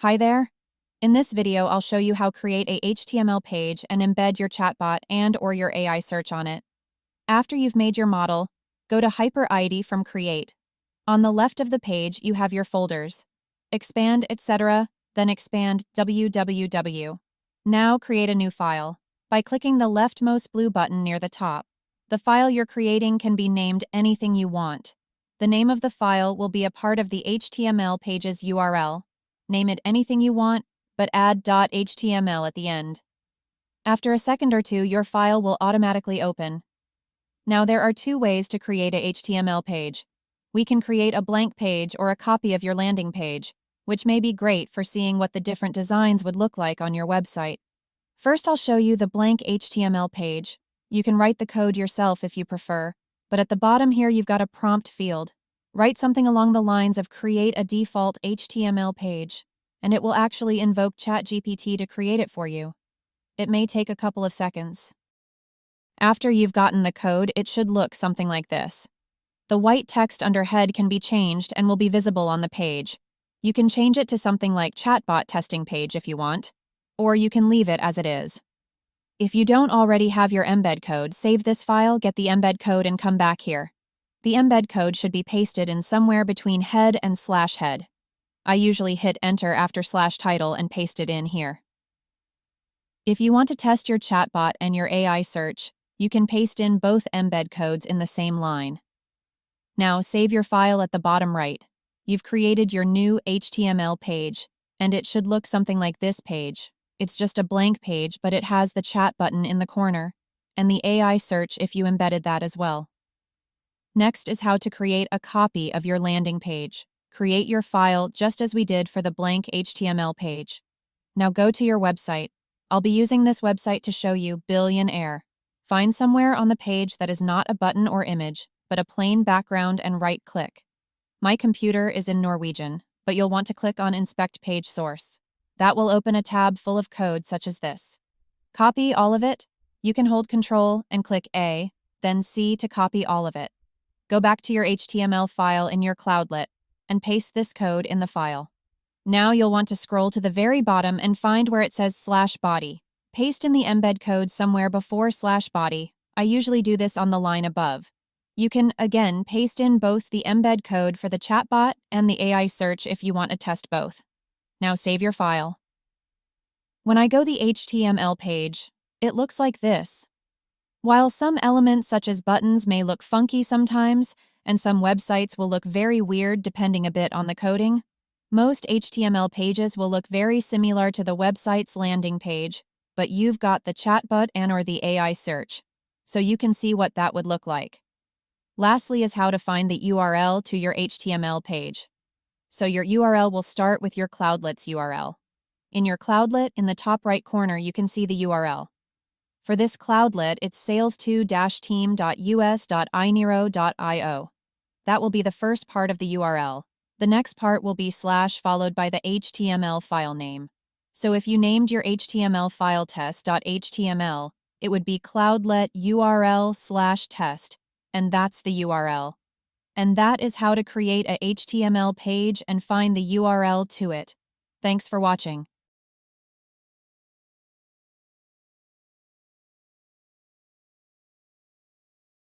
Hi there. In this video, I'll show you how to create a HTML page and embed your chatbot and/or your AI search on it. After you've made your model, go to Hyper ID from Create. On the left of the page, you have your folders. Expand, etc., then expand www. Now create a new file. By clicking the leftmost blue button near the top, the file you're creating can be named anything you want. The name of the file will be a part of the HTML page's URL. Name it anything you want, but add .html at the end. After a second or two, your file will automatically open. Now there are two ways to create a HTML page. We can create a blank page or a copy of your landing page, which may be great for seeing what the different designs would look like on your website. First, I'll show you the blank HTML page. You can write the code yourself if you prefer, but at the bottom here you've got a prompt field. Write something along the lines of create a default HTML page, and it will actually invoke ChatGPT to create it for you. It may take a couple of seconds. After you've gotten the code, it should look something like this. The white text under head can be changed and will be visible on the page. You can change it to something like chatbot testing page if you want, or you can leave it as it is. If you don't already have your embed code, save this file, get the embed code, and come back here. The embed code should be pasted in somewhere between head and /head. I usually hit enter after /title and paste it in here. If you want to test your chatbot and your AI search, you can paste in both embed codes in the same line. Now save your file at the bottom right. You've created your new HTML page, and it should look something like this page. It's just a blank page, but it has the chat button in the corner, and the AI search if you embedded that as well. Next is how to create a copy of your landing page. Create your file just as we did for the blank HTML page. Now go to your website. I'll be using this website to show you Billionaire. Find somewhere on the page that is not a button or image, but a plain background and right-click. My computer is in Norwegian, but you'll want to click on Inspect Page Source. That will open a tab full of code such as this. Copy all of it. You can hold Control and click A, then C to copy all of it. Go back to your HTML file in your cloudlet and paste this code in the file. Now you'll want to scroll to the very bottom and find where it says /body. Paste in the embed code somewhere before /body. I usually do this on the line above. You can, again, paste in both the embed code for the chatbot and the AI search if you want to test both. Now save your file. When I go the HTML page, it looks like this. While some elements such as buttons may look funky sometimes, and some websites will look very weird depending a bit on the coding, most HTML pages will look very similar to the website's landing page, but you've got the chatbot and/or the AI search, so you can see what that would look like. Lastly is how to find the URL to your HTML page. So your URL will start with your Cloudlet's URL. In your Cloudlet, in the top right corner, you can see the URL. For this Cloudlet, it's sales2-team.us.inero.io. That will be the first part of the URL. The next part will be / followed by the HTML file name. So if you named your HTML file test.html, it would be cloudlet URL/test, and that's the URL. And that is how to create a HTML page and find the URL to it. Thanks for watching.